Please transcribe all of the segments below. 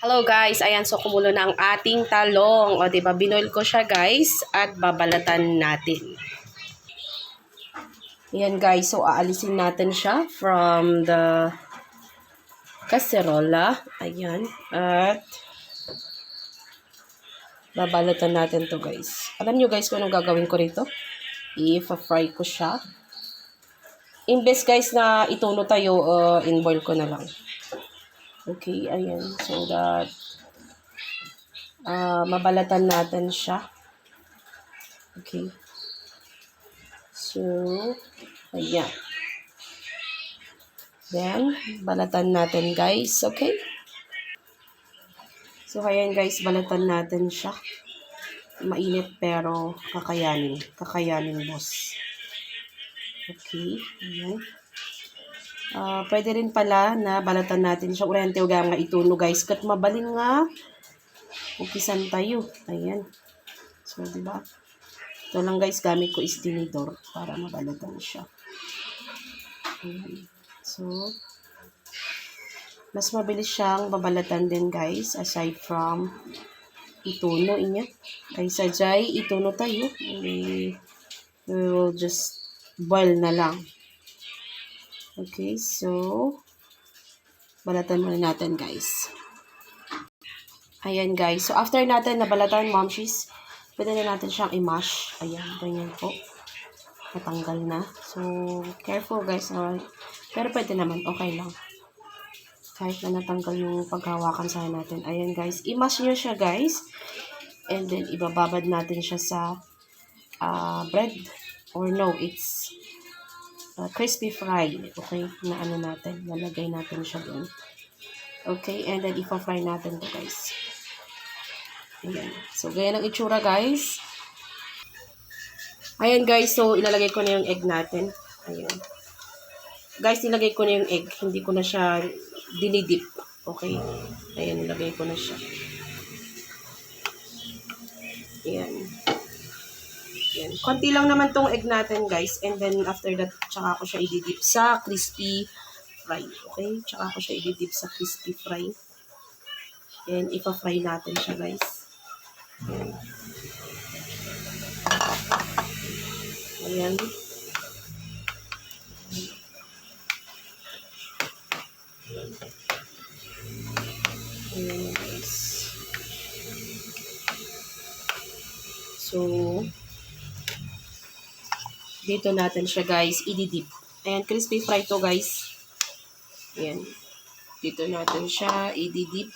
Hello guys, ayan, so kumulo na ang ating talong. O diba, binoil ko siya guys at babalatan natin. Ayan guys, so aalisin natin siya from the kaserola. Ayan, at babalatan natin to guys. Alam nyo guys kung anong gagawin ko rito? I-fry ko siya. Imbes guys na ituno tayo, in-boil ko na lang. Okay, ayan, so that mabalatan natin siya. Okay. So, ayan. Then, balatan natin guys. Okay? So, ayan guys, balatan natin siya. Mainit pero kakayanin. Kakayanin, boss. Okay. Ayan. Pwede rin pala na balatan natin siya. Urente o nga ituno guys. Kat mabalin nga. Ukisan tayo. Ayan. So, diba? Ito lang guys, gamit ko is tinidor para mabalatan siya. Ayan. So, mas mabilis siyang babalatan din guys, aside from ituno inya. Kaysa jay, ituno tayo. We will just boil na lang. Okay, so, balatan muna natin guys. Ayan guys, so after natin nabalatan, momshies, pwede na natin siyang i-mash. Ayan, ganyan po. Natanggal na. So, careful guys. Pero pwede naman, okay lang. Kahit na natanggal yung paghawakan sa natin. Ayan guys, i-mash nyo siya guys. And then, ibababad natin siya sa bread. Or no, it's crispy fry. Okay, na ano natin. Nalagay natin siya doon. Okay, and then ipa-fry natin to guys. Ayan. So, ganyan ang itsura guys. Ayan guys, so ilalagay ko na yung egg natin. Ayan. Guys, nilagay ko na yung egg. Hindi ko na siya dinidip. Okay? Ayan, nilagay ko na siya. Ayan. Ayan. Konti lang naman tong egg natin, guys. And then, after that, tsaka ko siya ididip sa crispy fry. Okay? Tsaka ko siya ididip sa crispy fry. And, ipa-fry natin siya, guys. Ayan. Ayan. Ayan, guys. So, dito natin siya, guys, ididip. Ayan, crispy fry to, guys. Ayan. Dito natin siya ididip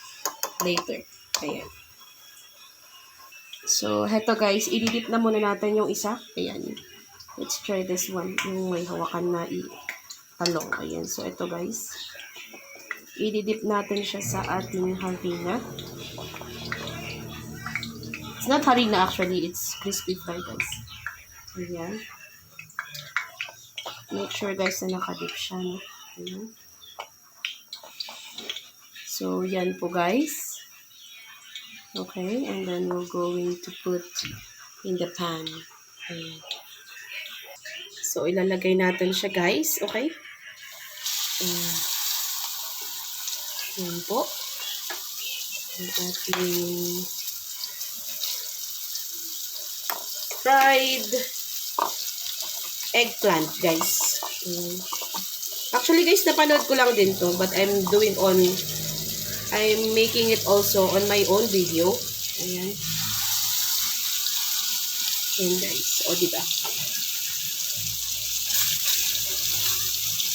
later. Ayan. So, heto, guys, ididip na muna natin yung isa. Ayan. Let's try this one. Yung may hawakan na talong. Ayan. So, ito, guys. Ididip natin siya sa ating harina. It's not harina actually. It's crispy fry, guys. Ayan. Make sure, guys, na nakadip siya. No? Ayan. So, yan po, guys. Okay. And then, we're going to put in the pan. Ayan. So, ilalagay natin siya, guys. Okay. Ayan. Yan po. Ang ating fried eggplant, guys. Actually, guys, napanood ko lang din to, but I'm making it also on my own video. Ayan. Ayan, guys. O, diba?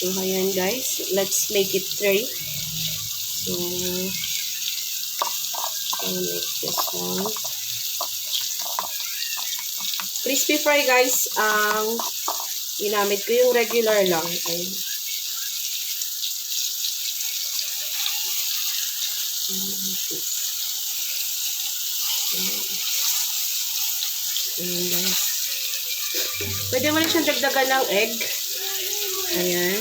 So, ayan, guys. Let's make it 3. So, I'll make this one. Crispy fry, guys. Ginamit ko yung regular lang. Ayan. Ayan, guys. Pwede mo rin siyang dagdagan ng egg. Ayan.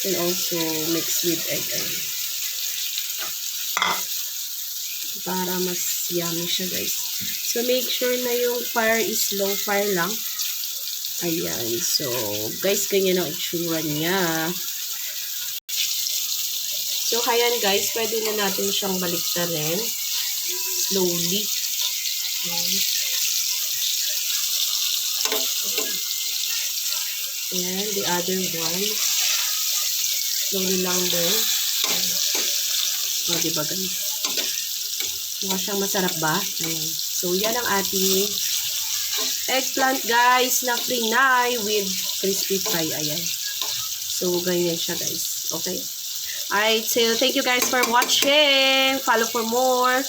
And also mix with egg. Ayan. Para mas yummy siya, guys. So, make sure na yung fire is low fire lang. Ayan. So, guys, ganyan ang itsura niya. So, So, ayan guys, pwede na natin siyang baliktarin. Slowly. Ayan, the other one. Slowly lang din. O, diba guys? Mukha siyang masarap ba? Ayan. So, yan ang ating eggplant guys na frinay with crispy fry. Ayan. So, ganyan siya guys. Okay? Alright, so thank you guys for watching. Follow for more.